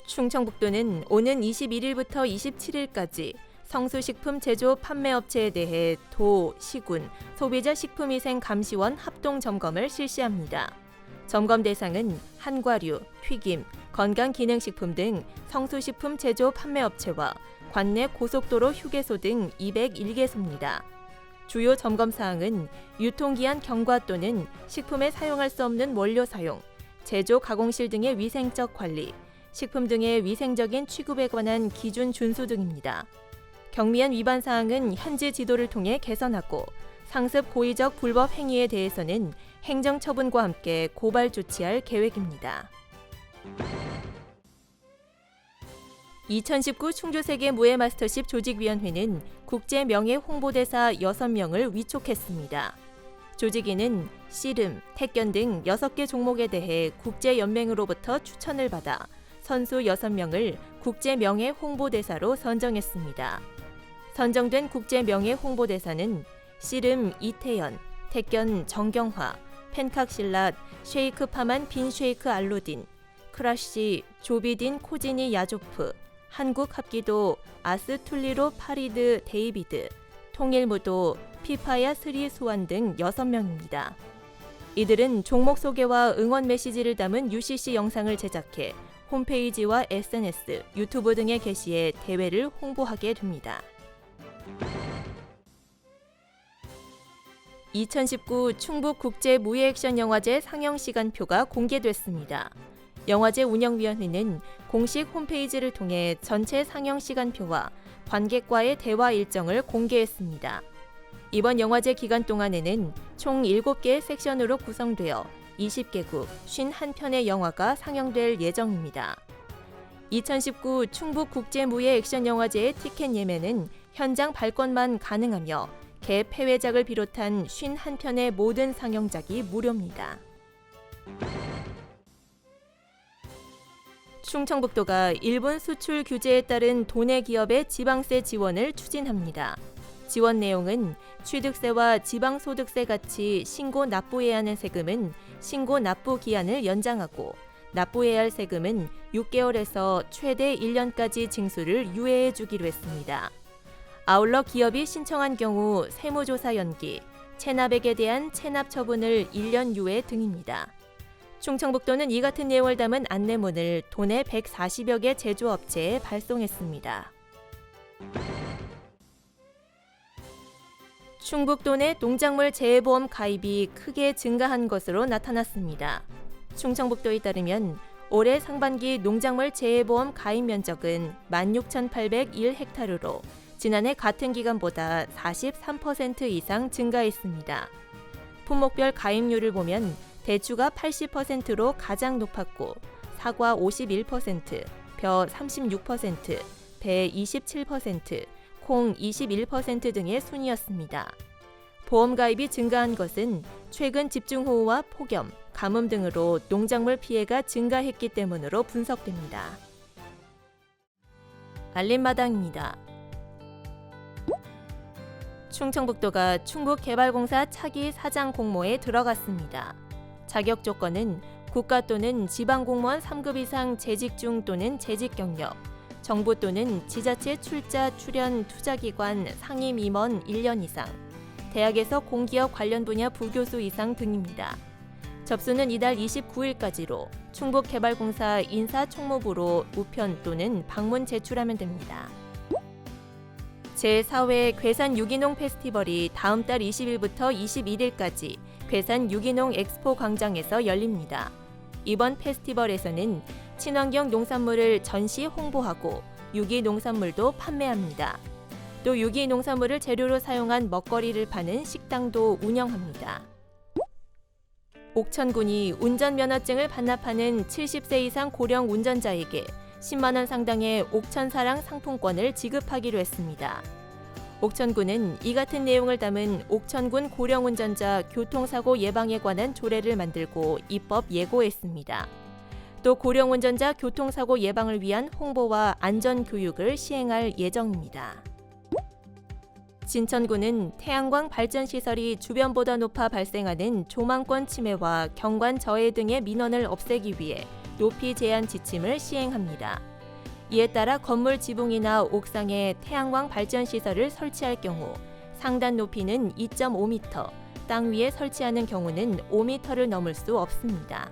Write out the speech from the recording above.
충청북도는 오는 21일부터 27일까지 성수식품 제조 판매업체에 대해 도, 시군, 소비자 식품위생 감시원 합동 점검을 실시합니다. 점검 대상은 한과류, 튀김, 건강기능식품 등 성수식품 제조 판매업체와 관내 고속도로 휴게소 등 201개소입니다. 주요 점검 사항은 유통기한 경과 또는 식품에 사용할 수 없는 원료 사용, 제조 가공실 등의 위생적 관리, 식품 등의 위생적인 취급에 관한 기준 준수 등입니다. 경미한 위반 사항은 현지 지도를 통해 개선하고 상습 고의적 불법 행위에 대해서는 행정처분과 함께 고발 조치할 계획입니다. 2019 충주세계 무예마스터십 조직위원회는 국제 명예 홍보대사 6명을 위촉했습니다. 조직위는 씨름, 태권 등 6개 종목에 대해 국제연맹으로부터 추천을 받아 선수 6명을 국제 명예 홍보대사로 선정했습니다. 선정된 국제 명예 홍보대사는 씨름 이태연, 태권 정경화, 펜칵실랏, 쉐이크 파만 빈 쉐이크 알루딘, 크라쉬 조비딘 코지니 야조프, 한국 합기도 아스툴리로 파리드 데이비드, 통일무도 피파야 스리 수완 등 6명입니다. 이들은 종목 소개와 응원 메시지를 담은 UCC 영상을 제작해 홈페이지와 SNS, 유튜브 등에 게시해 대회를 홍보하게 됩니다. 2019 충북국제무예액션영화제 상영 시간표가 공개됐습니다. 영화제 운영위원회는 공식 홈페이지를 통해 전체 상영 시간표와 관객과의 대화 일정을 공개했습니다. 이번 영화제 기간 동안에는 총 7개의 섹션으로 구성되어 20개국 51편의 영화가 상영될 예정입니다. 2019 충북국제무예액션영화제의 티켓 예매는 현장 발권만 가능하며 개 폐회작을 비롯한 51편의 모든 상영작이 무료입니다. 충청북도가 일본 수출 규제에 따른 도내 기업의 지방세 지원을 추진합니다. 지원 내용은 취득세와 지방소득세 같이 신고 납부해야 하는 세금은 신고 납부 기한을 연장하고 납부해야 할 세금은 6개월에서 최대 1년까지 징수를 유예해 주기로 했습니다. 아울러 기업이 신청한 경우 세무조사 연기, 체납액에 대한 체납 처분을 1년 유예 등입니다. 충청북도는 이 같은 내용을 담은 안내문을 도내 140여 개 제조업체에 발송했습니다. 충북도 내 농작물 재해보험 가입이 크게 증가한 것으로 나타났습니다. 충청북도에 따르면 올해 상반기 농작물 재해보험 가입 면적은 16,801헥타르로 지난해 같은 기간보다 43% 이상 증가했습니다. 품목별 가입률을 보면 대추가 80%로 가장 높았고 사과 51%, 벼 36%, 배 27%, 콩 21% 등의 순이었습니다. 보험 가입이 증가한 것은 최근 집중호우와 폭염, 가뭄 등으로 농작물 피해가 증가했기 때문으로 분석됩니다. 알림마당입니다. 충청북도가 충북개발공사 차기 사장 공모에 들어갔습니다. 자격 조건은 국가 또는 지방공무원 3급 이상 재직 중 또는 재직 경력, 정부 또는 지자체 출자 출연 투자기관 상임 임원 1년 이상, 대학에서 공기업 관련 분야 부교수 이상 등입니다. 접수는 이달 29일까지로 충북개발공사 인사총무부로 우편 또는 방문 제출하면 됩니다. 제4회 괴산 유기농 페스티벌이 다음 달 20일부터 21일까지 괴산 유기농 엑스포 광장에서 열립니다. 이번 페스티벌에서는 친환경 농산물을 전시 홍보하고 유기 농산물도 판매합니다. 또 유기 농산물을 재료로 사용한 먹거리를 파는 식당도 운영합니다. 옥천군이 운전면허증을 반납하는 70세 이상 고령 운전자에게 10만 원 상당의 옥천사랑 상품권을 지급하기로 했습니다. 옥천군은 이 같은 내용을 담은 옥천군 고령운전자 교통사고 예방에 관한 조례를 만들고 입법 예고했습니다. 또 고령운전자 교통사고 예방을 위한 홍보와 안전교육을 시행할 예정입니다. 진천군은 태양광 발전시설이 주변보다 높아 발생하는 조망권 침해와 경관 저해 등의 민원을 없애기 위해 높이 제한 지침을 시행합니다. 이에 따라 건물 지붕이나 옥상에 태양광 발전 시설을 설치할 경우 상단 높이는 2.5m, 땅 위에 설치하는 경우는 5m를 넘을 수 없습니다.